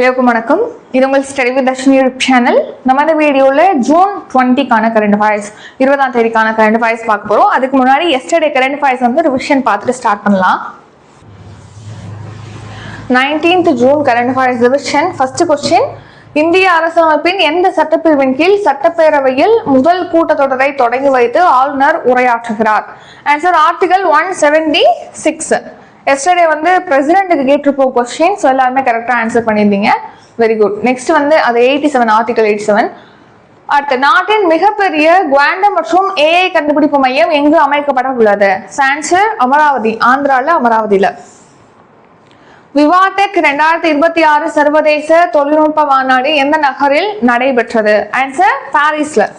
எல்லாருக்கும் வணக்கம். இது உங்கள் study with Dharshini YouTube channel. நம்ம இந்த வீடியோவில் ஜூன் 20க்கான கரண்ட் அஃபேர்ஸ் 20ஆம் தேதிக்கான கரண்ட் அஃபேர்ஸ் பார்க்க போகிறோம். அதுக்கு முன்னாடி எஸ்டர்டே கரண்ட் அஃபேர்ஸ் வந்து ரிவிஷன் பார்த்துட்டு ஸ்டார்ட் பண்ணலாம். 19th June current affairs revision. First question, இந்திய அரசமைப்பின் எந்த சட்டப்பிரிவின் கீழ் சட்டப்பேரவையில் முதல் கூட்டத்தொடரை தொடங்கி வைத்து ஆளுநர் உரையாற்றுகிறார்? Answer article 176. எஸ்டர்டே வந்து பிரசிடென்ட்டுக்கு கேட்டிருப்போ கொஸ்டின். ஸோ எல்லாருமே கரெக்டாக ஆன்சர் பண்ணியிருந்தீங்க. Very good. நெக்ஸ்ட் வந்து அது 87, ஆர்டிகல் 87. அடுத்து, நாட்டின் மிகப்பெரிய குவாண்டம் மற்றும் ஏஐ கண்டுபிடிப்பு மையம் எங்கு அமைக்கப்பட உள்ளது? ஆன்சர் அமராவதி, ஆந்திரால அமராவதியில. விவாடெக் 2026 சர்வதேச தொழில்நுட்ப மாநாடு எந்த நகரில் நடைபெற்றது? ஆன்சர் பாரிஸ்ல,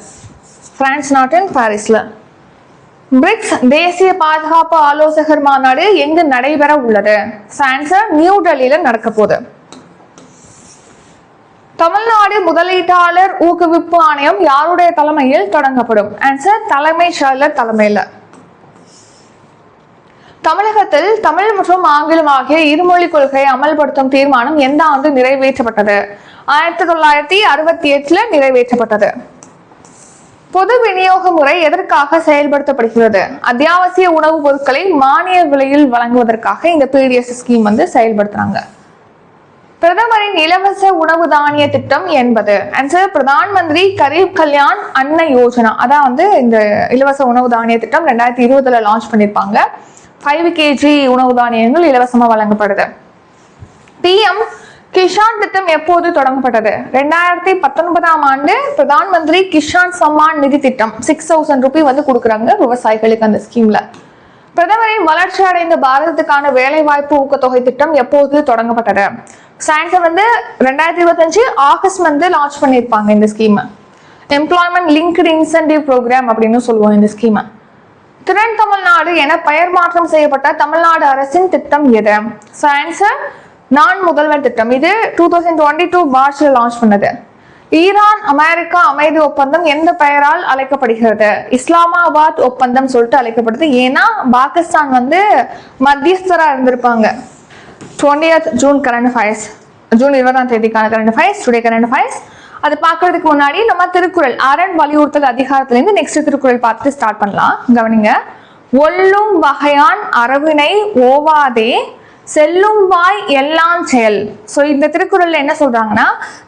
பிரான்ஸ் நாட்டின் பாரிஸ்ல. பிரிக்ஸ் தேசிய பாதுகாப்பு ஆலோசகர் மாநாடு எங்கு நடைபெற உள்ளது? ஆன்சர் நியூ டெல்லியில நடக்க போகுது. தமிழ்நாடு முதலீட்டாளர் ஊக்குவிப்பு ஆணையம் யாருடைய தலைமையில் தொடங்கப்படும்? ஆன்சர் தலைமைச் செயலர் தலைமையில. தமிழகத்தில் தமிழ் மற்றும் ஆங்கிலம் ஆகிய இருமொழி கொள்கையை அமல்படுத்தும் தீர்மானம் எந்த ஆண்டு நிறைவேற்றப்பட்டது? 1968 நிறைவேற்றப்பட்டது. பொது விநியோக முறை எதற்காக செயல்படுத்தப்படுகிறது? அத்தியாவசிய உணவுப் பொருட்களை மானிய விலையில் வழங்குவதற்காக இந்த பிடிஎஸ் ஸ்கீம் வந்து செயல்படுத்துறாங்க. பிரதமரின் இலவச உணவு தானிய திட்டம் என்பது? ஆன்சர் பிரதான் மந்திரி கரீப் கல்யாண் அன்ன யோஜனா. அதான் வந்து இந்த இலவச உணவு தானிய திட்டம் 2020 லான்ச் பண்ணிருப்பாங்க. 5 kg உணவு தானியங்கள் இலவசமா வழங்கப்படுது. PM கிஷான் திட்டம் எப்போது தொடங்கப்பட்டது? 2019ஆம் ஆண்டு பிரதான் மந்திரி கிஷான் சம்மான் நிதி திட்டம் 6000 ரூபாய் வந்து கொடுக்குறாங்க விவசாயிகளுக்கு அந்த ஸ்கீம்ல. பிரதமரின் வளர்ச்சி அடைந்த பாரதத்துக்கான வேலை வாய்ப்பு ஊக்கத்தொகை திட்டம் எப்போது தொடங்கப்பட்டது? ஆன்சர் வந்து 2025 ஆகஸ்ட் வந்து லான்ச் பண்ணியிருப்பாங்க இந்த scheme. Employment linked incentive programme அப்படின்னு சொல்லுவோம் இந்த ஸ்கீம். திறன் தமிழ்நாடு என பெயர் மாற்றம் செய்யப்பட்ட தமிழ்நாடு அரசின் திட்டம் எது? ஆன்சர் நான் முதல்வர் திட்டம். இது 2022 மார்ச்ல லான்ச் பண்ணது. ஈரான் அமெரிக்கா அமைதி ஒப்பந்தம் எந்த பெயரால் அழைக்கப்படுகிறது? இஸ்லாமாபாத் ஒப்பந்தம் சொல்லிட்டு அழைக்கப்படுது. ஏன்னா பாகிஸ்தான் வந்து மத்தியஸ்தரா இருந்திருப்பாங்க. 20th June current affairs, June 20ஆம் தேதிக்கான current affairs, today current affairs. அது பார்க்கறதுக்கு முன்னாடி நம்ம திருக்குறள் அரண் வலியுறுத்தல் அதிகாரத்திலிருந்து நெக்ஸ்ட் திருக்குறள் பார்த்துட்டு ஸ்டார்ட் பண்ணலாம். கவனிங்க. ஒல்லும் வகையான் அரவினை ஓவாதே செல்லும் வாய் எல்லாம் செயல். ஸோ இந்த திருக்குறள்ல என்ன சொல்றாங்கன்னா,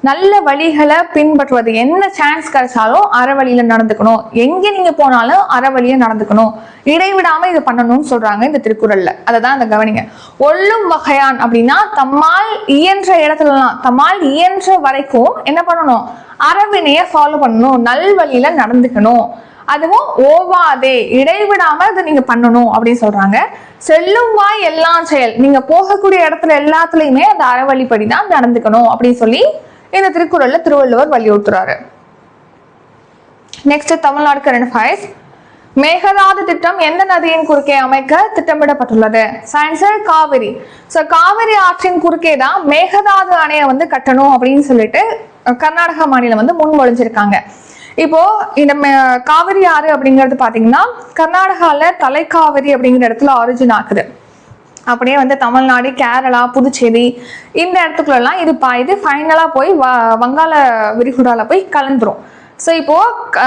நல்ல வழிகளை பின்பற்றுவது. என்ன சான்ஸ் கிடைச்சாலும் அறவழியில நடந்துக்கணும். எங்க நீங்க போனாலும் அறவழியில நடந்துக்கணும். இடைவிடாம இதை பண்ணணும்னு சொல்றாங்க இந்த திருக்குறள்ல. அததான் அந்த கவனிங்க. ஒல்லும் வகையான் அப்படின்னா தம்மால் இயன்ற இடத்துலலாம், தம்மால் இயன்ற வரைக்கும் என்ன பண்ணணும்? அறவினைய ஃபாலோ பண்ணணும், நல்வழியில நடந்துக்கணும். அதுவும் ஓவாதே, இடைவிடாம அதை நீங்க பண்ணணும் அப்படின்னு சொல்றாங்க. செல்லும் வாய் எல்லாம் செயல், நீங்க போகக்கூடிய இடத்துல எல்லாத்துலயுமே அந்த அறவழிப்படிதான் நடந்துக்கணும் அப்படின்னு சொல்லி இந்த திருக்குறள்ல திருவள்ளுவர் வலியுறுத்துறாரு. Next Tamil Nadu current affairs. Mekedatu திட்டம் எந்த நதியின் குறுக்கே அமைக்க திட்டமிடப்பட்டுள்ளது? ஆன்சர் காவிரி. ஸோ காவிரி ஆற்றின் குறுக்கே தான் மேகதாது அணையை வந்து கட்டணும் அப்படின்னு சொல்லிட்டு கர்நாடகா மாநிலம் வந்து முன்மொழிஞ்சிருக்காங்க. இப்போ இந்த காவிரி ஆறு அப்படிங்கிறது பாத்தீங்கன்னா கர்நாடகால தலைக்காவிரி அப்படிங்கிற இடத்துல ஆரிஜின் ஆகுது. அப்படியே வந்து தமிழ்நாடு, கேரளா, புதுச்சேரி இந்த இடத்துக்குள்ளலாம் இது பாயுது. ஃபைனலா போய் வங்காள விரிகுடால போய் கலந்துரும். ஸோ இப்போ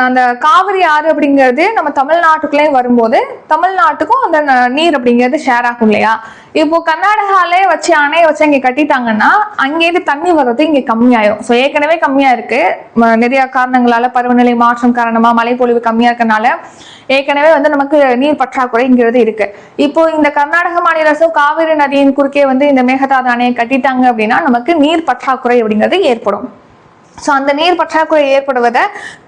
அந்த காவிரி ஆறு அப்படிங்கிறது நம்ம தமிழ்நாட்டுக்குள்ளே வரும்போது தமிழ்நாட்டுக்கும் அந்த நீர் அப்படிங்கிறது ஷேர் ஆகும் இல்லையா? இப்போ கர்நாடகாலே வச்சு அணையை வச்சு அங்கே கட்டிட்டாங்கன்னா அங்கேயிருந்து தண்ணி வர்றது இங்கே கம்மியாயிரும். ஸோ ஏற்கனவே கம்மியா இருக்கு, நிறைய காரணங்களால, பருவநிலை மாற்றம் காரணமா மழைப்பொழிவு கம்மியா இருக்கனால ஏற்கனவே வந்து நமக்கு நீர் பற்றாக்குறைங்கிறது இருக்கு. இப்போ இந்த கர்நாடக மாநில அரசும் காவிரி நதியின் குறுக்கே வந்து இந்த மேகதாது அணையை கட்டிட்டாங்க அப்படின்னா நமக்கு நீர் பற்றாக்குறை அப்படிங்கிறது ஏற்படும். ஸோ அந்த நீர் பற்றாக்குறை ஏற்படுவதை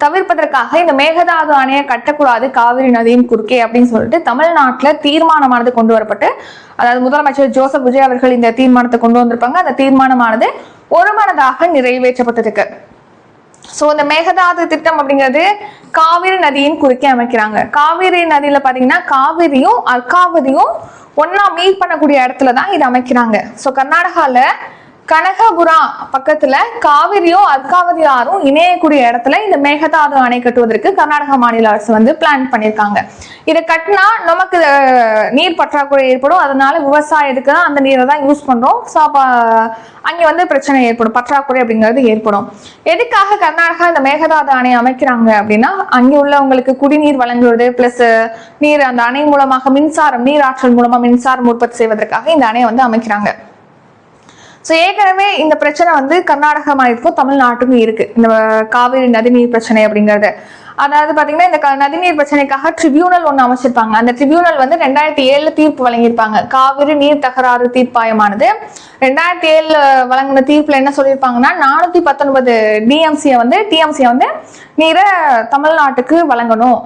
தவிர்ப்பதற்காக இந்த மேகதாது அணையை கட்டக்கூடாது காவிரி நதியின் குறுக்கே அப்படின்னு சொல்லிட்டு தமிழ்நாட்டில் தீர்மானமானது கொண்டு வரப்பட்டு, அதாவது முதலமைச்சர் ஜோசப் விஜய் அவர்கள் இந்த தீர்மானத்தை கொண்டு வந்திருப்பாங்க. அந்த தீர்மானமானது ஒருமனதாக நிறைவேற்றப்பட்டிருக்கு. ஸோ இந்த மேகதாது திட்டம் அப்படிங்கிறது காவிரி நதியின் குறுக்கே அமைக்கிறாங்க. காவிரி நதியில பாத்தீங்கன்னா காவிரியும் அர்காவதியும் ஒன்னா மீட் பண்ணக்கூடிய இடத்துல தான் இது அமைக்கிறாங்க. ஸோ கர்நாடகால கனகபுரா பக்கத்துல காவிரியும் அர்காவதி ஆறும் இணையக்கூடிய இடத்துல இந்த மேகதாது அணை கட்டுவதற்கு கர்நாடக மாநில அரசு வந்து பிளான் பண்ணியிருக்காங்க. இதை கட்டினா நமக்கு நீர் பற்றாக்குறை ஏற்படும். அதனால விவசாயத்துக்கு தான் அந்த நீரை தான் யூஸ் பண்றோம். ஸோ அப்போ அங்கே வந்து பிரச்சனை ஏற்படும், பற்றாக்குறை அப்படிங்கிறது ஏற்படும். எதுக்காக கர்நாடகா இந்த மேகதாது அணை அமைக்கிறாங்க அப்படின்னா, அங்கே உள்ளவங்களுக்கு குடிநீர் வழங்குவது பிளஸ் நீர் அந்த அணை மூலமாக மின்சாரம், நீராற்றல் மூலமா மின்சாரம் உற்பத்தி செய்வதற்காக இந்த அணையை வந்து அமைக்கிறாங்க. ஸோ ஏற்கனவே இந்த பிரச்சனை வந்து கர்நாடக மாநிலத்துக்கும் தமிழ்நாட்டுக்கும் இருக்கு, இந்த காவிரி நதிநீர் பிரச்சனை அப்படிங்கிறது. அதாவது பாத்தீங்கன்னா இந்த நதிநீர் பிரச்சனைக்காக ட்ரிபியூனல் ஒன்று அமைச்சிருப்பாங்க. அந்த ட்ரிபியூனல் வந்து 2007 தீர்ப்பு வழங்கியிருப்பாங்க. காவிரி நீர் தகராறு தீர்ப்பாயமானது 2007 வழங்கின தீர்ப்புல என்ன சொல்லியிருப்பாங்கன்னா, 419 டிஎம்சியை வந்து நீரை தமிழ்நாட்டுக்கு வழங்கணும்,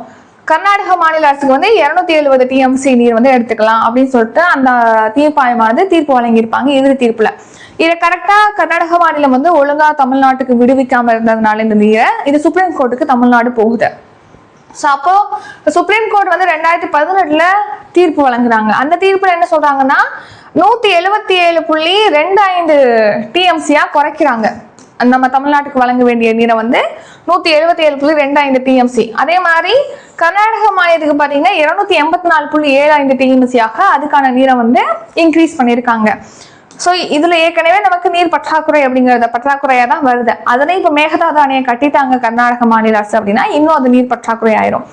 கர்நாடக மாநில அரசுக்கு வந்து 270 டிஎம்சி நீர் வந்து எடுத்துக்கலாம் அப்படின்னு சொல்லிட்டு அந்த தீர்ப்பாயமானது தீர்ப்பு வழங்கியிருப்பாங்க இறுதி தீர்ப்புல. இதை கரெக்டா கர்நாடக மாநிலம் வந்து ஒழுங்கா தமிழ்நாட்டுக்கு விடுவிக்காம இருந்ததுனால இந்த நீரை இது சுப்ரீம் கோர்ட்டுக்கு தமிழ்நாடு போகுது. ஸோ அப்போ சுப்ரீம் கோர்ட் வந்து 2018 தீர்ப்பு வழங்குறாங்க. அந்த தீர்ப்புல என்ன சொல்றாங்கன்னா 177.25 டிஎம்சியா குறைக்கிறாங்க. நம்ம தமிழ்நாட்டுக்கு வழங்க வேண்டிய நீரை வந்து 177.25 டிஎம்சி. அதே மாதிரி கர்நாடக மாநிலத்துக்கு பார்த்தீங்கன்னா 284.75 டிஎம்சியாக அதுக்கான நீரை வந்து இன்க்ரீஸ் பண்ணியிருக்காங்க. ஸோ இதுல ஏற்கனவே நமக்கு நீர் பற்றாக்குறை அப்படிங்கிறத பற்றாக்குறையா தான் வருது. அதனை இப்போ மேகதாது அணையை கட்டிட்டாங்க கர்நாடக மாநில அரசு அப்படின்னா இன்னும் அது நீர் பற்றாக்குறை ஆயிரும்.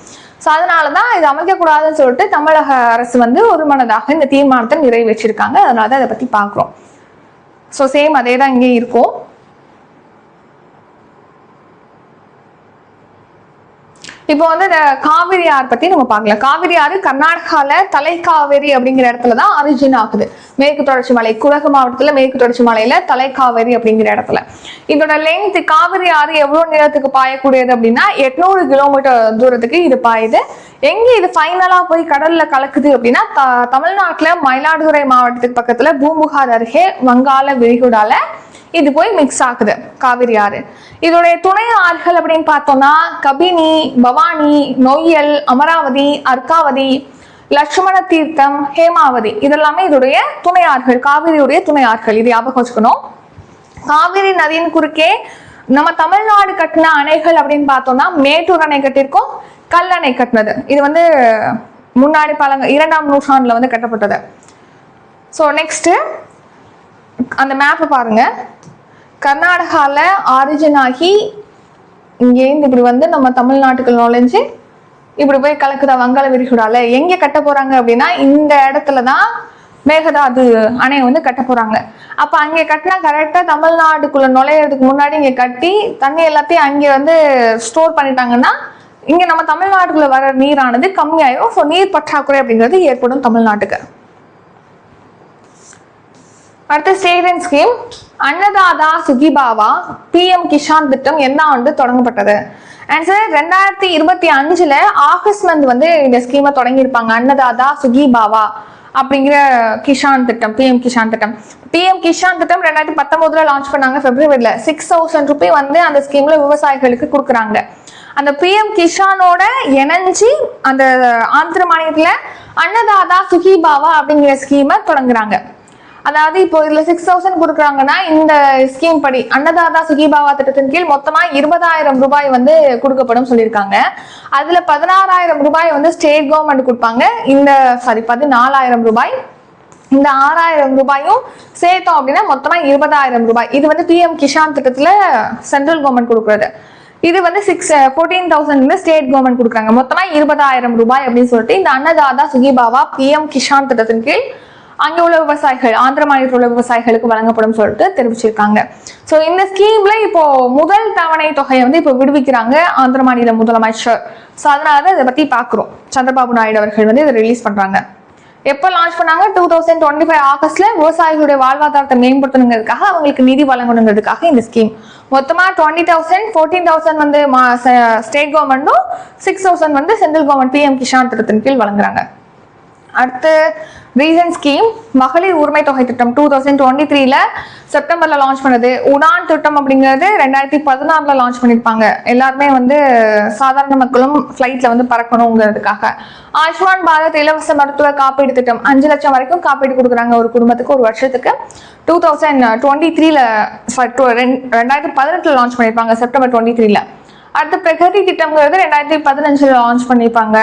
ஸோ அதனாலதான் இது அமைக்கக்கூடாதுன்னு சொல்லிட்டு தமிழக அரசு வந்து ஒரு மனதாக இந்த தீர்மானத்தை நிறைவேற்றிருக்காங்க. அதனாலதான் இதை பத்தி பாக்குறோம். ஸோ சேம் அதே தான் இங்கே இருக்கும். இப்போ வந்து இந்த காவிரி ஆறு பத்தி நம்ம பார்க்கலாம். காவிரி ஆறு கர்நாடகால தலைக்காவேரி அப்படிங்கிற இடத்துலதான் ஆரிஜின் ஆகுது. மேற்கு தொடர்ச்சி மலை, குடகு மாவட்டத்துல மேற்கு தொடர்ச்சி மலையில தலைக்காவேரி அப்படிங்கிற இடத்துல. இதோட லெங்த், காவிரி ஆறு எவ்வளவு நேரத்துக்கு பாயக்கூடியது அப்படின்னா 800 கிலோமீட்டர் தூரத்துக்கு இது பாயுது. எங்க இது ஃபைனலா போய் கடல்ல கலக்குது அப்படின்னா தமிழ்நாட்டுல மயிலாடுதுறை மாவட்டத்துக்கு பக்கத்துல பூம்புகார் அருகே வங்காள விரிகுடால இது போய் மிக்ஸ் ஆகுது காவிரி ஆறு. இதோடைய துணை ஆறுகள் அப்படின்னு பார்த்தோம்னா கபினி, பவானி, நொய்யல், அமராவதி, அர்காவதி, லட்சுமண தீர்த்தம், ஹேமாவதி இதெல்லாமே இதோடைய துணை ஆறுகள், காவிரியுடைய துணை ஆறுகள். இது ஞாபகம் வச்சுக்கணும். காவிரி நதியின் குறுக்கே நம்ம தமிழ்நாடு கட்டின அணைகள் அப்படின்னு பார்த்தோம்னா மேட்டூர் அணை கட்டியிருக்கோம், கல் அணை கட்டினது. இது வந்து முன்னாடி 2ஆம் நூற்றாண்டுல வந்து கட்டப்பட்டது. ஸோ நெக்ஸ்ட் அந்த மேப்பை பாருங்க. கர்நாடகால ஆரிஜின் ஆகி இங்கேருந்து இப்படி வந்து நம்ம தமிழ்நாட்டுக்கு நுழைஞ்சு இப்படி போய் கலக்குதா வங்காள விரிகுடால. எங்க கட்ட போறாங்க அப்படின்னா இந்த இடத்துலதான் மேகதாது அணை வந்து கட்ட போறாங்க. அப்ப அங்கே கட்டினா கரெக்டா தமிழ்நாட்டுக்குள்ள நுழையிறதுக்கு முன்னாடி இங்க கட்டி தண்ணி எல்லாத்தையும் அங்கே வந்து ஸ்டோர் பண்ணிட்டாங்கன்னா இங்க நம்ம தமிழ்நாட்டுக்குள்ள வர நீரானது கம்மியாயிரும். ஸோ நீர் பற்றாக்குறை அப்படிங்கிறது ஏற்படும் தமிழ்நாட்டுக்கு. அடுத்த state scheme Annadata Sukhibhava PM Kisan திட்டம் எந்த ஆண்டு தொடங்கப்பட்டது? ஆன்சர் 2025 ஆகஸ்ட் மந்த் வந்து இந்த ஸ்கீமை தொடங்கியிருப்பாங்க. அன்னதாதா சுகிபாவா அப்படிங்கிற கிஷான் திட்டம், PM கிஷான் திட்டம். PM கிஷான் திட்டம் 2019 லான்ச் பண்ணாங்க பிப்ரவரியில. 6000 ரூபாய் வந்து அந்த ஸ்கீம்ல விவசாயிகளுக்கு கொடுக்குறாங்க. அந்த PM கிஷானோட இணைஞ்சி அந்த ஆந்திர மாநிலத்துல அன்னதாதா சுகிபாவா அப்படிங்கிற ஸ்கீமை தொடங்குறாங்க. அதாவது இப்போ இதுல 6000 கொடுக்குறாங்கன்னா இந்த ஸ்கீம் படி அன்னதாதா சுகிபாவா திட்டத்தின் கீழ் மொத்தமா 20000 ரூபாய் வந்து கொடுக்கப்படும் சொல்லியிருக்காங்க. அதுல 16000 ரூபாய் வந்து ஸ்டேட் கவர்மெண்ட் கொடுப்பாங்க. 14000 ரூபாய். இந்த 6000 ரூபாயும் சேர்த்தோம் அப்படின்னா மொத்தமா 20000 ரூபாய். இது வந்து PM கிஷான் திட்டத்துல சென்ட்ரல் கவர்மெண்ட் கொடுக்குறது. இது வந்து 14,000 ஸ்டேட் கவர்மெண்ட் கொடுக்குறாங்க. மொத்தமா 20000 ரூபாய் அப்படின்னு சொல்லிட்டு இந்த அன்னதாதா சுகிபாவா PM கிஷான் திட்டத்தின் கீழ் அங்கே உள்ள விவசாயிகள், ஆந்திர மாநிலத்தில் உள்ள விவசாயிகளுக்கு வழங்கப்படும் சொல்லிட்டு தெரிவிச்சிருக்காங்க. ஸோ இந்த ஸ்கீம்ல இப்போ முதல் தவணை தொகையை வந்து இப்போ விடுவிக்கிறாங்க ஆந்திர மாநில முதலமைச்சர். ஸோ அதனால இதை பத்தி பாக்குறோம். சந்திரபாபு நாயுடு அவர்கள் வந்து இதை ரிலீஸ் பண்றாங்க. எப்போ லான்ச் பண்ணாங்க? 2025 ஆகஸ்ட்ல விவசாயிகளுடைய வாழ்வாதாரத்தை மேம்படுத்தணுங்கிறதுக்காக அவங்களுக்கு நிதி வழங்கணுங்கிறதுக்காக இந்த ஸ்கீம். மொத்தமா 20,000, 14,000 வந்து ஸ்டேட் கவர்மெண்ட்டும் 6,000 வந்து சென்ட்ரல் கவர்மெண்ட் PM கிஷான் திட்டத்தின் கீழ் வழங்குறாங்க. அடுத்து ரீசன்ட் ஸ்கீம் மகளிர் உரிமை தொகை திட்டம் 2023ல செப்டம்பர்ல லான்ச் பண்ணது. உடான் திட்டம் அப்படிங்கிறது 2016ல லான்ச் பண்ணியிருப்பாங்க. எல்லாருமே வந்து சாதாரண மக்களும் ஃபிளைட்ல வந்து பறக்கணுங்கிறதுக்காக. ஆயுஷ்மான் பாரத் இலவச மருத்துவ காப்பீடு திட்டம் 5 லட்சம் வரைக்கும் காப்பீடு கொடுக்குறாங்க ஒரு குடும்பத்துக்கு ஒரு வருஷத்துக்கு. 2023ல 2018ல லான்ச் பண்ணியிருப்பாங்க செப்டம்பர் 23ல. அடுத்த பிரகதி திட்டம்ங்கிறது 2015ல லான்ச் பண்ணியிருப்பாங்க.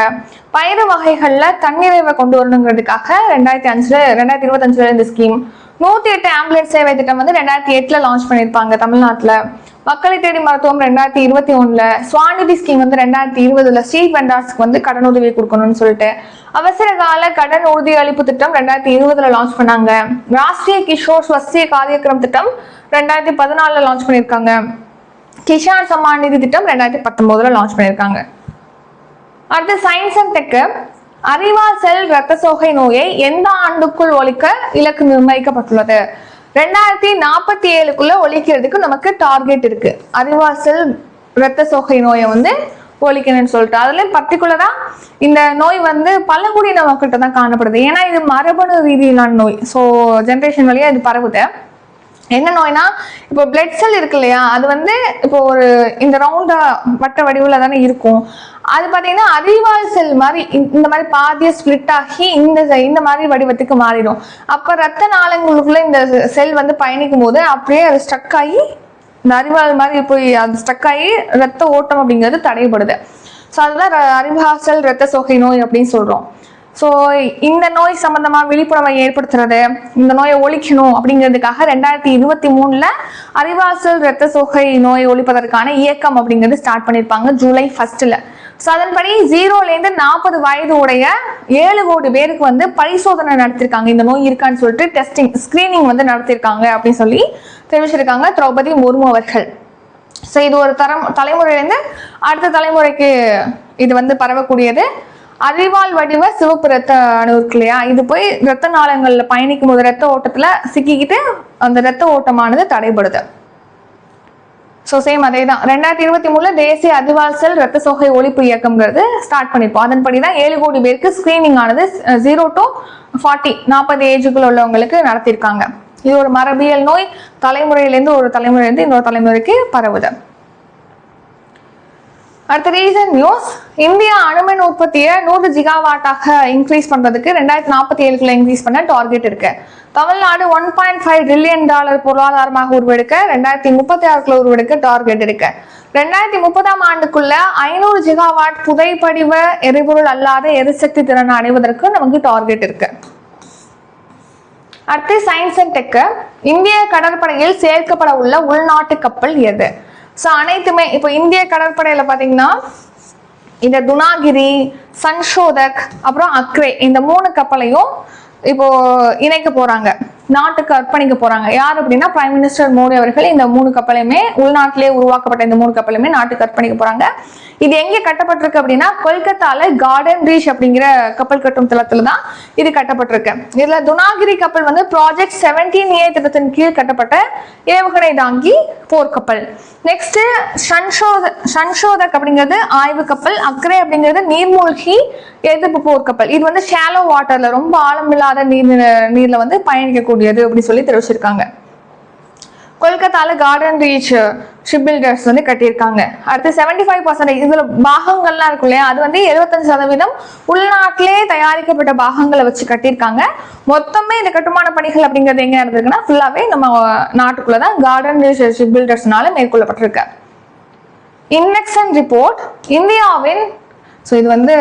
பயிறு வகைகள்ல தன்னிறைவை கொண்டு வரணுங்கிறதுக்காக 2025ல இந்த ஸ்கீம். 108 ஆம்புலன்ஸ் சேவை திட்டம் வந்து 2008ல லான்ச் பண்ணியிருப்பாங்க தமிழ்நாட்டுல. மக்களை தேடி மருத்துவம் 2021ல. ஸ்வாநிதி ஸ்கீம் வந்து 2020ல ஸ்ட்ரீட் வெண்டார்ஸ்க்கு வந்து கடன் உதவி கொடுக்கணும்னு சொல்லிட்டு. அவசர கால கடன் உறுதி அளிப்பு திட்டம் 2020ல லான்ச் பண்ணாங்க. ராஷ்டிரிய கிஷோர் ஸ்வஸ்திய காரியக்கிரம் திட்டம் 2014ல லான்ச் பண்ணியிருக்காங்க. கிஷான் சம்மான் நிதி திட்டம் 2019ல லான்ச் பண்ணியிருக்காங்க. அடுத்து சயின்ஸ் அண்ட் டெக். அறிவால் செல் இரத்த சோகை நோயை எந்த ஆண்டுக்குள் ஒழிக்க இலக்கு நிர்ணயிக்கப்பட்டுள்ளது? 2047க்குள்ள ஒழிக்கிறதுக்கு நமக்கு டார்கெட் இருக்கு. அறிவால் செல் இரத்த சோகை நோயை வந்து ஒழிக்கணும்னு சொல்லிட்டு. அதுல பர்டிகுலரா இந்த நோய் வந்து பழங்குடியின மக்கள்கிட்ட தான் காணப்படுது. ஏன்னா இது மரபணு ரீதியிலான நோய். ஸோ ஜென்ரேஷன் வழியா இது பரவுது. என்ன நோய்னா இப்போ பிளட் செல் இருக்கு இல்லையா, அது வந்து இப்போ ஒரு இந்த ரவுண்டா வட்ட வடிவில் தானே இருக்கும். அது பார்த்தீங்கன்னா அறிவால் செல் மாதிரி இந்த மாதிரி பாதியை ஸ்பிளிட் ஆகி இந்த மாதிரி வடிவத்துக்கு மாறிடும். அப்போ ரத்த நாளங்களுக்குள்ள இந்த செல் வந்து பயணிக்கும் போது அப்படியே அது ஸ்டக் ஆகி இந்த அறிவால் மாதிரி போய் அது ஸ்டக் ஆகி ரத்த ஓட்டம் அப்படிங்கிறது தடைபடுது. ஸோ அதுதான் அறிவால் செல் இரத்த சோகை நோய் அப்படின்னு சொல்றோம். ஸோ இந்த நோய் சம்பந்தமா விழிப்புணர்வை ஏற்படுத்துறது, இந்த நோயை ஒழிக்கணும் அப்படிங்கிறதுக்காக 2023ல அறிவால் செல் இரத்த சோகை நோயை ஒழிப்பதற்கான இயக்கம் அப்படிங்கிறது ஸ்டார்ட் பண்ணியிருப்பாங்க ஜூலை 1ல. ஸோ அதன்படி 0லேருந்து 40 வயது உடைய 7 கோடி பேருக்கு வந்து பரிசோதனை நடத்திருக்காங்க. இந்த நோய் இருக்கான்னு சொல்லிட்டு டெஸ்டிங் ஸ்கிரீனிங் வந்து நடத்திருக்காங்க அப்படின்னு சொல்லி தெரிவிச்சிருக்காங்க திரௌபதி முர்மு அவர்கள். ஸோ இது ஒரு தலைமுறையிலேருந்து அடுத்த தலைமுறைக்கு இது வந்து பரவக்கூடியது. அறிவால் வடிவ சிவப்பு ரத்த அணு இருக்கு இல்லையா, இது போய் ரத்த நாளங்கள்ல பயணிக்கும் போது ரத்த ஓட்டத்துல சிக்கிக்கிட்டு அந்த ரத்த ஓட்டமானது தடைபடுது. ஸோ சேம் அதே தான் 2023ல தேசிய அறிவால் செல் ரத்த சோகை ஒழிப்பு இயக்கம்ங்கிறது ஸ்டார்ட் பண்ணிப்போம். அதன்படிதான் 7 கோடி பேருக்கு ஸ்கிரீனிங் ஆனது 0 to 40 ஏஜுக்குள்ள உள்ளவங்களுக்கு நடத்திருக்காங்க. இது ஒரு மரபியல் நோய், தலைமுறையிலேருந்து ஒரு தலைமுறையிலேருந்து இன்னொரு தலைமுறைக்கு பரவுது. அடுத்த ரீசன்ட் நியூஸ், இந்தியா அணுமின் உற்பத்தியை 100 ஜிகாவாட்டாக இன்க்ரீஸ் பண்றதுக்கு 2047க்குள்ள இன்க்ரீஸ் பண்ண டார்கெட் இருக்கு. தமிழ்நாடு $1.5 ட்ரில்லியன் பொருளாதாரமாக உருவெடுக்க 2036க்குள்ள உருவெடுக்க டார்கெட் இருக்கு. 2030ஆம் ஆண்டுக்குள்ள 500 ஜிகாவாட் புதைப்படிவ எரிபொருள் அல்லாத எரிசக்தி திறனை அடைவதற்கு நமக்கு டார்கெட் இருக்கு. அடுத்து சயின்ஸ் அண்ட் டெக். இந்திய கடற்படையில் சேர்க்கப்பட உள்ள உள்நாட்டு கப்பல் எது? ஸோ அனைத்துமே இப்போ இந்திய கடற்படையில பாத்தீங்கன்னா இந்த துனாகிரி, சன்ஷோதக், அப்புறம் அக்ரே இந்த 3 கப்பலையும் இப்போ இணைக்க போறாங்க, நாட்டுக்கு அர்ப்பணிக்க போறாங்க. யார் அப்படின்னா பிரைம் மினிஸ்டர் மோடி அவர்கள் இந்த 3 கப்பலையுமே உள்நாட்டிலே உருவாக்கப்பட்ட இந்த 3 கப்பலையுமே நாட்டுக்கு அர்ப்பணிக்க போறாங்க. இது எங்க கட்டப்பட்டிருக்கு அப்படின்னா கொல்கத்தால கார்டன் ரீச் அப்படிங்கிற கப்பல் கட்டும் தளத்துல தான் இது கட்டப்பட்டிருக்கு. இதுல துனாகிரி கப்பல் வந்து ப்ராஜெக்ட் 17A திட்டத்தின் கீழ் கட்டப்பட்ட ஏவுகணை தாங்கி போர்க்கப்பல். நெக்ஸ்ட் சன்ஷோதக் அப்படிங்கிறது ஆய்வு கப்பல். அக்ரே அப்படிங்கிறது நீர்மூழ்கி எதிர்ப்பு போர்க்கப்பல். இது வந்து ஷாலோ வாட்டர்ல ரொம்ப ஆழமில்லாத நீர்ல வந்து பயணிக்கக்கூடியது அப்படின்னு சொல்லி தெரிவிச்சிருக்காங்க. கொல்கத்தால கார்டன் ரீச் ஷிப் பில்டர்ஸ் வந்து கட்டியிருக்காங்க. அடுத்து 75% இதுல பாகங்கள்லாம் இருக்கும் இல்லையா, அது வந்து 75% உள்நாட்டிலே தயாரிக்கப்பட்ட பாகங்களை வச்சு கட்டியிருக்காங்க. மொத்தமே இந்த கட்டுமான பணிகள் அப்படிங்கிறது எங்க இருந்திருக்குன்னா ஃபுல்லாவே நம்ம நாட்டுக்குள்ளதான் கார்டன் ரீச் ஷிப் பில்டர்ஸ்னால மேற்கொள்ளப்பட்டிருக்கு. இன்வெக்ஷன் ரிப்போர்ட் இந்தியாவின், ஸோ இது வந்து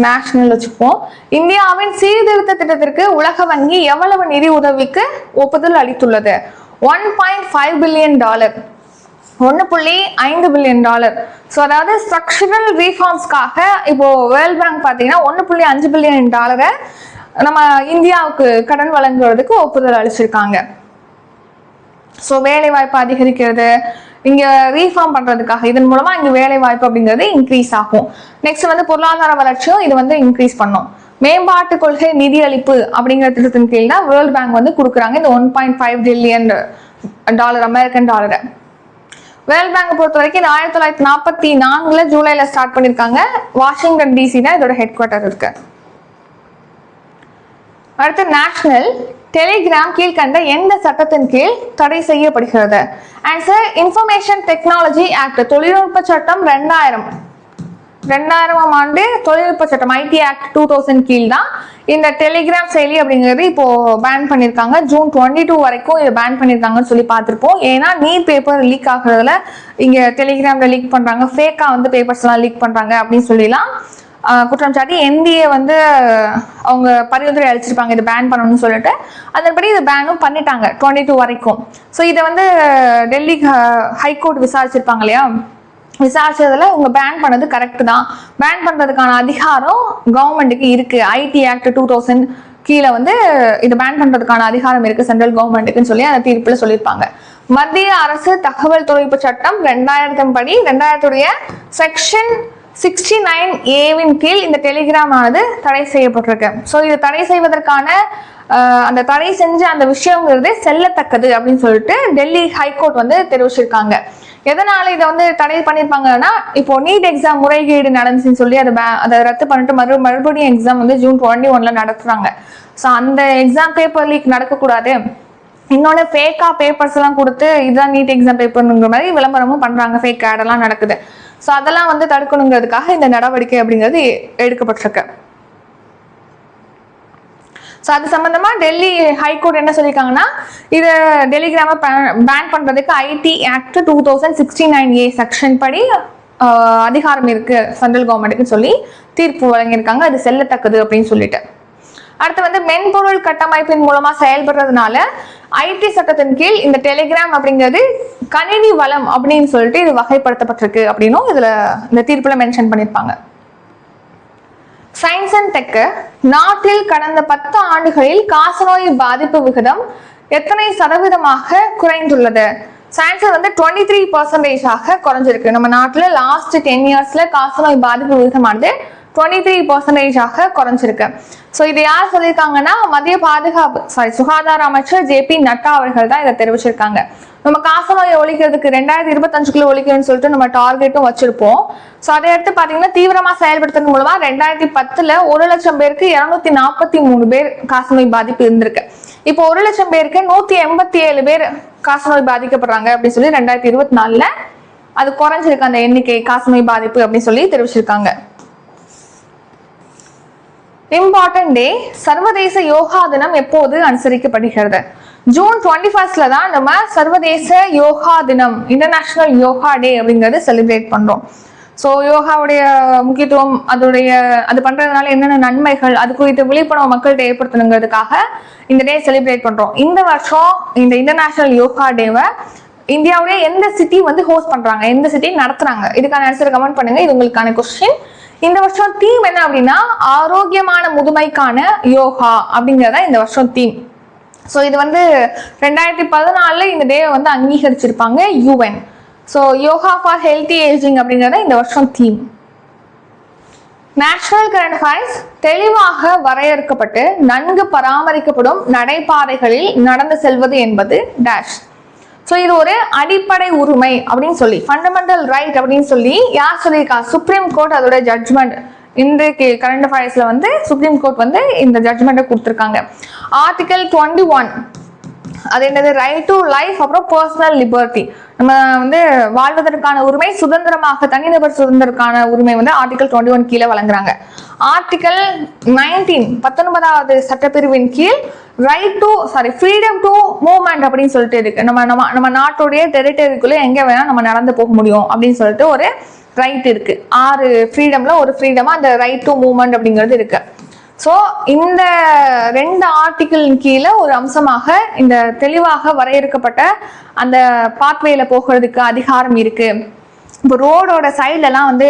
நேஷனல் வச்சுப்போம், இந்தியாவின் சீர்திருத்த திட்டத்திற்கு உலக வங்கி எவ்வளவு நிதி உதவிக்கு ஒப்புதல் அளித்துள்ளது? $1.5 பில்லியன், $1.5 பில்லியன். ஸோ அதாவது ஸ்ட்ரக்சரல் ரீஃபார்ம்ஸ்க்காக இப்போ வேர்ல்ட் பேங்க் பார்த்தீங்கன்னா $1.5 பில்லியன் நம்ம இந்தியாவுக்கு கடன் வழங்குறதுக்கு ஒப்புதல் அளிச்சிருக்காங்க. ஸோ வேலை வாய்ப்பு அதிகரிக்கிறது, இங்க ரீஃபார்ம் பண்றதுக்காக, இதன் மூலமா இங்க வேலை வாய்ப்பு அப்படிங்கிறது இன்க்ரீஸ் ஆகும். நெக்ஸ்ட் வந்து பொருளாதார வளர்ச்சியும் இது வந்து இன்க்ரீஸ் பண்ணும். மேம்பாட்டு கொள்கை நிதி அளிப்பு அப்படிங்கிற திட்டத்தின் கீழ் தான் வேர்ல்ட் பேங்க் வந்து கொடுக்குறாங்க இந்த $1.5 பில்லியன் அமெரிக்கன் டாலரை. வேர்ல்ட் பேங்க் பொறுத்த வரைக்கும் 1944 ஜூலைல ஸ்டார்ட் பண்ணிருக்காங்க. வாஷிங்டன் DC தான் இதோட ஹெட் குவார்ட்டர் இருக்கு. அடுத்து நேஷனல் டெலிகிராம் கீழ்கண்ட எந்த சட்டத்தின் கீழ் தடை செய்யப்படுகிறது? ஆன்சர் இன்ஃபர்மேஷன் டெக்னாலஜி ஆக்ட், தொழில்நுட்ப சட்டம் 2000ஆம் ஆண்டு தொழில்நுட்ப சட்டம் ஐடி ஆக்ட் 2000 கீழ் தான் இந்த டெலிகிராம் செயலி அப்படிங்கிறது இப்போ பேன் பண்ணியிருக்காங்க. ஜூன் 22 வரைக்கும் இதை பேன் பண்ணியிருக்காங்கன்னு சொல்லி பார்த்துருப்போம். ஏன்னா நீட் பேப்பர் லீக் ஆகுறதுல இங்கே டெலிகிராமில் லீக் பண்ணுறாங்க, ஃபேக்காக வந்து பேப்பர்ஸ் எல்லாம் லீக் பண்ணுறாங்க அப்படின்னு சொல்லிலாம் குற்றம் சாட்டி NDA வந்து அவங்க பரிந்துரை அளிச்சிருப்பாங்க இதை பேன் பண்ணணும்னு சொல்லிட்டு. அதன்படி இதை பேனும் பண்ணிட்டாங்க 22 வரைக்கும். ஸோ இதை வந்து டெல்லி ஹைகோர்ட் விசாரிச்சிருப்பாங்க இல்லையா, விசாரிச்சதுல உங்க பேன் பண்ணது கரெக்ட் தான், பேன் பண்றதுக்கான அதிகாரம் கவர்மெண்ட்டுக்கு இருக்கு, ஐடி ஆக்ட் 2000 கீழே வந்து இதை பேன் பண்றதுக்கான அதிகாரம் இருக்கு சென்ட்ரல் கவர்மெண்ட்டுக்குன்னு சொல்லி அந்த தீர்ப்புல சொல்லியிருப்பாங்க. மத்திய அரசு தகவல் தொழில்நுட்ப சட்டம் 2000 படி 2000 செக்ஷன் 69A கீழ் இந்த டெலிகிராம் ஆனது தடை செய்யப்பட்டிருக்கு. ஸோ இது தடை செய்வதற்கான அந்த தடை செஞ்ச அந்த விஷயங்கிறது செல்லத்தக்கது அப்படின்னு சொல்லிட்டு டெல்லி ஹைகோர்ட் வந்து தெரிவிச்சிருக்காங்க. எதனால இதை வந்து தடை பண்ணியிருப்பாங்கன்னா, இப்போ நீட் எக்ஸாம் முறைகேடு நடந்துச்சுன்னு சொல்லி அதை ரத்து பண்ணிட்டு மறுபடியும் எக்ஸாம் வந்து ஜூன் 21 நடத்துறாங்க. ஸோ அந்த எக்ஸாம் பேப்பர் லீக் நடக்கக்கூடாது, இன்னொன்று ஃபேக்காக பேப்பர்ஸ் எல்லாம் கொடுத்து இதுதான் நீட் எக்ஸாம் பேப்பர்ங்கிற மாதிரி விளம்பரமும் பண்ணுறாங்க, ஃபேக் ஆடெல்லாம் நடக்குது. ஸோ அதெல்லாம் வந்து தடுக்கணுங்கிறதுக்காக இந்த நடவடிக்கை அப்படிங்கிறது எடுக்கப்பட்டிருக்கு. ஸோ அது சம்பந்தமா டெல்லி ஹைகோர்ட் என்ன சொல்லியிருக்காங்கன்னா, இதை டெலிகிராமை பேன் பண்றதுக்கு ஐடி ஆக்ட் 2069A செக்ஷன் படி அதிகாரம் இருக்கு சென்ட்ரல் கவர்மெண்ட்டுக்கு சொல்லி தீர்ப்பு வழங்கியிருக்காங்க, அது செல்லத்தக்கது அப்படின்னு சொல்லிட்டு. அடுத்து வந்து மென்பொருள் கட்டமைப்பின் மூலமா செயல்படுறதுனால ஐடி சட்டத்தின் கீழ் இந்த டெலிகிராம் அப்படிங்கிறது கணினி வளம் அப்படின்னு சொல்லிட்டு இது வகைப்படுத்தப்பட்டிருக்கு அப்படின்னும் இதுல இந்த தீர்ப்புல மென்ஷன் பண்ணியிருப்பாங்க. சயின்ஸ் அண்ட் டெக் நாட்டில் கடந்த 10 ஆண்டுகளில் காசநோய் பாதிப்பு விகிதம் எத்தனை சதவீதமாக குறைந்துள்ளது? சயின்ஸ் வந்து 23% குறைஞ்சிருக்கு. நம்ம நாட்டுல லாஸ்ட் 10 இயர்ஸ்ல காசநோய் பாதிப்பு விகிதமானது 23% குறைஞ்சிருக்கு. ஸோ இது யார் சொல்லியிருக்காங்கன்னா, மத்திய சுகாதார அமைச்சர் JP நட்டா அவர்கள் தான் இதை தெரிவிச்சிருக்காங்க. நம்ம காசநோயை ஒழிக்கிறதுக்கு 2025 ஒழிக்கணும்னு சொல்லிட்டு நம்ம டார்கெட்டும் வச்சிருப்போம். ஸோ அதை எடுத்து பார்த்தீங்கன்னா தீவிரமா செயல்படுத்துறது மூலமா 2010 1 லட்சம் பேருக்கு 243 பேர் காசநோய் பாதிப்பு இருந்திருக்கு. இப்போ 1 லட்சம் பேருக்கு 187 பேர் காசநோய் பாதிக்கப்படுறாங்க அப்படின்னு சொல்லி 2024 அது குறைஞ்சிருக்கு அந்த எண்ணிக்கை காசநோய் பாதிப்பு அப்படின்னு சொல்லி தெரிவிச்சிருக்காங்க. இம்பார்ட்டன்ட் டே, சர்வதேச யோகா தினம் எப்போது அனுசரிக்கப்படுகிறது? ஜூன் 21 தான் நம்ம சர்வதேச யோகா தினம், இன்டர்நேஷனல் யோகா டே அப்படிங்கிறது செலிப்ரேட் பண்றோம். ஸோ யோகாவுடைய முக்கியத்துவம், அது பண்றதுனால என்னென்ன நன்மைகள், அது குறித்த விழிப்புணர்வு மக்கள்கிட்ட ஏற்படுத்தணுங்கிறதுக்காக இந்த டே செலிப்ரேட் பண்றோம். இந்த வருஷம் இந்த இன்டர்நேஷனல் யோகா டேவை இந்தியாவுடைய எந்த சிட்டி வந்து ஹோஸ்ட் பண்றாங்க, எந்த சிட்டி நடத்துறாங்க? இதுக்கான ஆன்சர் கமெண்ட் பண்ணுங்க. இது உங்களுக்கான கொஸ்டின். இந்த வருஷம் தீம் என்ன அப்படின்னா, ஆரோக்கியமான முதுமைக்கான யோகா அப்படிங்கிறத இந்த வருஷம் தீம். ஸோ இது வந்து 2014 இந்த டே வந்து அங்கீகரிச்சிருப்பாங்க UN. So yoga for healthy ageing அப்படிங்கிறத இந்த வருஷம் தீம். நேஷனல் கரண்ட் அஃபேர்ஸ், தெளிவாக வரையறுக்கப்பட்டு நன்கு பராமரிக்கப்படும் நடைபாதைகளில் நடந்து செல்வது என்பது டேஷ். ஸோ இது ஒரு அடிப்படை உரிமை அப்படின்னு சொல்லி, ஃபண்டமெண்டல் ரைட் அப்படின்னு சொல்லி யார் சொல்லியிருக்கா? சுப்ரீம் கோர்ட் அதோட ஜட்ஜ்மெண்ட். இன்றைக்கு கரண்ட் அஃபேர்ஸ்ல வந்து சுப்ரீம் கோர்ட் வந்து இந்த ஜட்ஜ்மெண்ட்டை கொடுத்துருக்காங்க. ஆர்டிகல் 21 அது என்னது? ரைட் டு லைஃப், அப்புறம் பர்சனல் லிபர்ட்டி, நம்ம வந்து வாழ்வதற்கான உரிமை, சுதந்திரமாக தனிநபர் சுதந்திரக்கான உரிமை வந்து ஆர்டிகல் 21 கீழே வழங்குறாங்க. ஆர்டிகல் 19 சட்டப்பிரிவின் கீழ் ஃப்ரீடம் டு மூவ்மெண்ட் அப்படின்னு சொல்லிட்டு இருக்கு. நம்ம நாட்டுடைய டெரிட்டரிக்குள்ள எங்க வேணா நம்ம நடந்து போக முடியும் அப்படின்னு சொல்லிட்டு ஒரு ரைட் இருக்கு. 6 ஃப்ரீடம்ல ஒரு ஃப்ரீடமா அந்த ரைட் டு மூவ்மெண்ட் அப்படிங்கிறது இருக்கு. ஸோ இந்த 2 ஆர்டிகிள் கீழே ஒரு அம்சமாக இந்த தெளிவாக வரையறுக்கப்பட்ட அந்த பாத்வேல போகிறதுக்கு அதிகாரம் இருக்கு. இப்போ ரோடோட சைட்லலாம் வந்து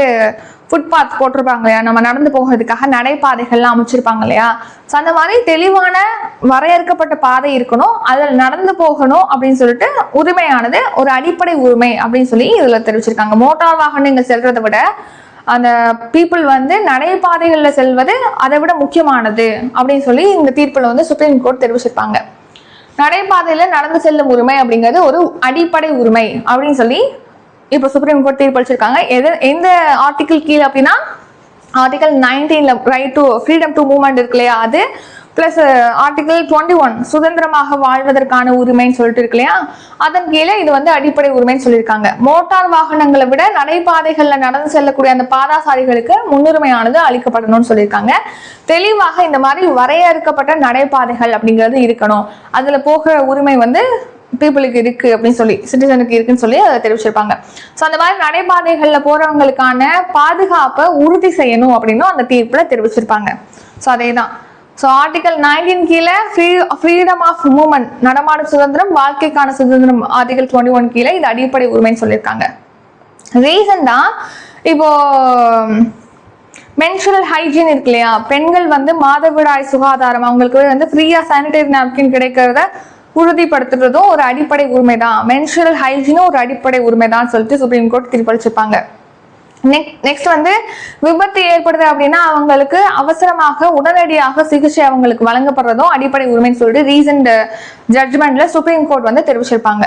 ஃபுட்பாத் போட்டிருப்பாங்க இல்லையா, நம்ம நடந்து போகிறதுக்காக நடைபாதைகள்லாம் அமைச்சிருப்பாங்க இல்லையா. ஸோ அந்த மாதிரி தெளிவான வரையறுக்கப்பட்ட பாதை இருக்கணும், அதில் நடந்து போகணும் அப்படின்னு சொல்லிட்டு உரிமையானது ஒரு அடிப்படை உரிமை அப்படின்னு சொல்லி இதில் தெரிவிச்சிருக்காங்க. மோட்டார் வாகனங்கள் செல்றதை விட அந்த பீப்புள் வந்து நடைபாதைகளில் செல்வது அதை விட முக்கியமானது அப்படின்னு சொல்லி இந்த தீர்ப்பில் வந்து சுப்ரீம் கோர்ட் தெரிவிச்சிருப்பாங்க. நடைபாதையில நடந்து செல்லும் உரிமை அப்படிங்கிறது ஒரு அடிப்படை உரிமை அப்படின்னு சொல்லி இப்போ சுப்ரீம் கோர்ட் தீர்ப்பளிச்சிருக்காங்க. எந்த ஆர்டிகிள் கீழே அப்படின்னா article 19 right to freedom to movement இருக்கு இல்லையா, அது பிளஸ் ஆர்டிகல் 21 சுதந்திரமாக வாழ்வதற்கான உரிமைன்னு சொல்லிட்டு இருக்கு இல்லையா, அதன் கீழே இது வந்து அடிப்படை உரிமைன்னு சொல்லியிருக்காங்க. மோட்டார் வாகனங்களை விட நடைபாதைகள்ல நடந்து செல்லக்கூடிய அந்த பாதாசாரிகளுக்கு முன்னுரிமையானது அளிக்கப்படணும்னு சொல்லியிருக்காங்க. தெளிவாக இந்த மாதிரி வரையறுக்கப்பட்ட நடைபாதைகள் அப்படிங்கிறது இருக்கணும், அதுல போகிற உரிமை வந்து பீப்புளுக்கு இருக்கு அப்படின்னு சொல்லி, சிட்டிசனுக்கு இருக்குன்னு சொல்லி அதை தெரிவிச்சிருப்பாங்க. ஸோ அந்த மாதிரி நடைபாதைகள்ல போறவங்களுக்கான பாதுகாப்பை உறுதி செய்யணும் அப்படின்னு அந்த தீர்ப்புல தெரிவிச்சிருப்பாங்க. ஸோ அதே தான். ஸோ ஆர்டிகல் 19 கீழே ஃப்ரீடம் ஆஃப் மூவ்மெண்ட், நடமாடும் சுதந்திரம், வாழ்க்கைக்கான சுதந்திரம், ஆர்டிகல் 21 கீழே இது அடிப்படை உரிமைன்னு சொல்லியிருக்காங்க. ரீசன் தான் இப்போ மென்சுரல் ஹைஜீன் இருக்கு இல்லையா, பெண்கள் வந்து மாதவிடாய் சுகாதாரம் அவங்களுக்கு வந்து ஃப்ரீயா சானிடரி நாப்கின் கிடைக்கிறத உறுதிப்படுத்துறதும் ஒரு அடிப்படை உரிமை தான். மென்சுரல் ஹைஜீனும் ஒரு அடிப்படை உரிமை தான் சொல்லிட்டு சுப்ரீம் கோர்ட் தீர்ப்பளிச்சிருப்பாங்க. நெக்ஸ்ட் வந்து விபத்து ஏற்படுது அப்படின்னா அவங்களுக்கு அவசரமாக உடனடியாக சிகிச்சை அவங்களுக்கு வழங்கப்படுறதும் அடிப்படை உரிமைன்னு சொல்லிட்டு ரீசன்ட் ஜட்ஜ்மெண்ட்ல சுப்ரீம் கோர்ட் வந்து தெரிவிச்சிருப்பாங்க.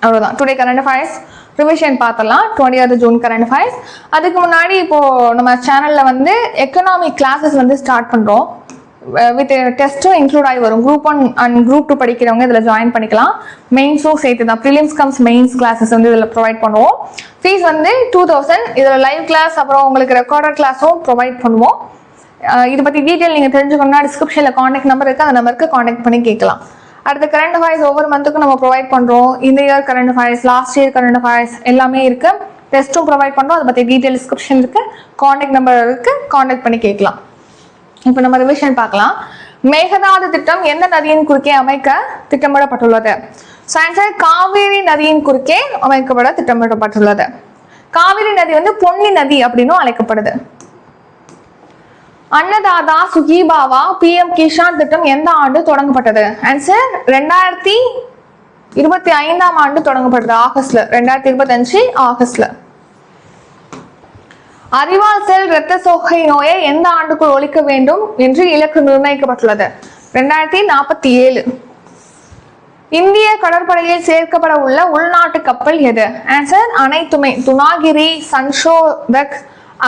அவ்வளவுதான். டுடே கரண்ட் அஃபேர்ஸ் ரிவிஷன் பார்த்தலாம். 20th June current affairs. அதுக்கு முன்னாடி இப்போ நம்ம சேனல்ல வந்து எக்கனாமிக் கிளாஸஸ் வந்து ஸ்டார்ட் பண்றோம். வித் டெஸ்ட்டும் இன்க்ளூட் ஆகி வரும். குரூப் 1 அண்ட் குரூப் 2 படிக்கிறவங்க இதில் ஜாயின் பண்ணிக்கலாம். மெயின்ஸும் சேர்த்து தான், ப்ரிலிம்ஸ் கம்ஸ் மெயின்ஸ் கிளாஸஸ் வந்து இதில் ப்ரொவைட் பண்ணுவோம். ஃபீஸ் வந்து 2000. இதில் லைவ் கிளாஸ் அப்புறம் உங்களுக்கு ரெக்கார்டட் கிளாஸும் ப்ரொவைட் பண்ணுவோம். இதை பற்றி டீட்டெயில் நீங்கள் தெரிஞ்சுக்கணும்னா டிஸ்கிரிப்ஷனில் காண்டாக்ட் நம்பர் இருக்குது, அந்த நம்பருக்கு காண்டாக்ட் பண்ணி கேட்கலாம். அடுத்த கரண்ட் அஃபேர்ஸ் ஒவ்வொரு மந்த்துக்கும் நம்ம ப்ரொவைட் பண்ணுறோம். இந்த year current affairs, last year current affairs எல்லாமே இருக்குது. டெஸ்ட்டும் ப்ரொவைட் பண்ணுறோம். அதை பற்றி டீட்டெயில் டிஸ்கிரிப்ஷன் இருக்குது, காண்டாக்ட் நம்பர் இருக்குது, காண்டாக்ட் பண்ணி கேட்கலாம். இப்போ நம்ம ரிவிஷன் பார்க்கலாம். மேகதாது திட்டம் எந்த நதியின் குறுக்கே அமைக்க திட்டமிடப்பட்டுள்ளது? ஆன்சர் காவிரி நதியின் குறுக்கே அமைக்கப்பட திட்டமிடப்பட்டுள்ளது. காவிரி நதி வந்து பொன்னி நதி அப்படின்னும் அழைக்கப்படுது. அன்னதாதா சுகிபாவா PM கிஷான் திட்டம் எந்த ஆண்டு தொடங்கப்பட்டது? ஆன்சர் 2025 ஆண்டு தொடங்கப்பட்டது. ஆகஸ்ட்ல, 2025 ஆகஸ்ட்ல. அறிவால் செல் இரத்த சோகை நோயை எந்த ஆண்டுக்குள் ஒழிக்க வேண்டும் என்று இலக்கு நிர்ணயிக்கப்பட்டுள்ளது? 2047. இந்திய கடற்படையில் சேர்க்கப்பட உள்ள உள்நாட்டு கப்பல் எது? ஆன்சர் அனைத்துமே. துனாகிரி, சன்ஷோதக்,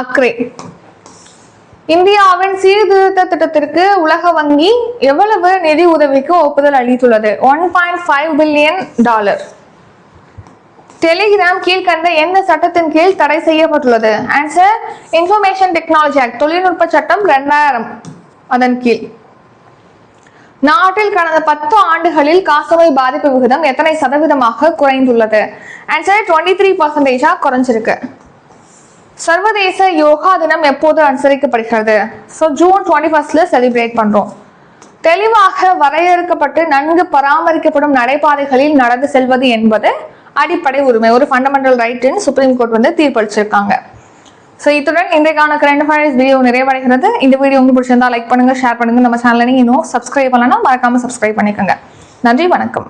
அக்ரே. இந்தியாவின் சீர்திருத்த திட்டத்திற்கு உலக வங்கி எவ்வளவு நிதி உதவிக்கு ஒப்புதல் அளித்துள்ளது? $1.5 பில்லியன். டெலிகிராம் கீழ்கண்ட எந்த சட்டத்தின் கீழ் தடை செய்யப்பட்டுள்ளது? ஆன்சர் இன்ஃபர்மேஷன் டெக்னாலஜி ஆக்ட், தொழில்நுட்ப சட்டம் 2000 அதன் கீழ். நாட்டில் கடந்த 10 ஆண்டுகளில் காசநோய் பாதிப்பு விகிதம் எத்தனை சதவீதமாக குறைந்துள்ளது? ஆன்சர் 23% குறைஞ்சிருக்கு. சர்வதேச யோகா தினம் எப்போது அனுசரிக்கப்படுகிறது? ஜூன் 21 செலிப்ரேட் பண்றோம். தெளிவாக வரையறுக்கப்பட்டு நன்கு பராமரிக்கப்படும் நடைபாதைகளில் நடந்து செல்வது என்பது அடிப்படை உரிமை, ஒரு ஃபண்டமெண்டல் ரைட்னு சுப்ரீம் கோர்ட் வந்து தீர்ப்பளிச்சிருக்காங்க. ஸோ இத்துடன் இன்றைக்கான கரண்ட் அஃபேர்ஸ் வீடியோ நிறைவடைகிறது. இந்த வீடியோ உங்களுக்கு பிடிச்சிருந்தா லைக் பண்ணுங்க, ஷேர் பண்ணுங்க. நம்ம சேனலை இன்னும் சப்ஸ்கிரைப் பண்ணலன்னா மறக்காம சப்ஸ்கிரைப் பண்ணிக்கோங்க. நன்றி, வணக்கம்.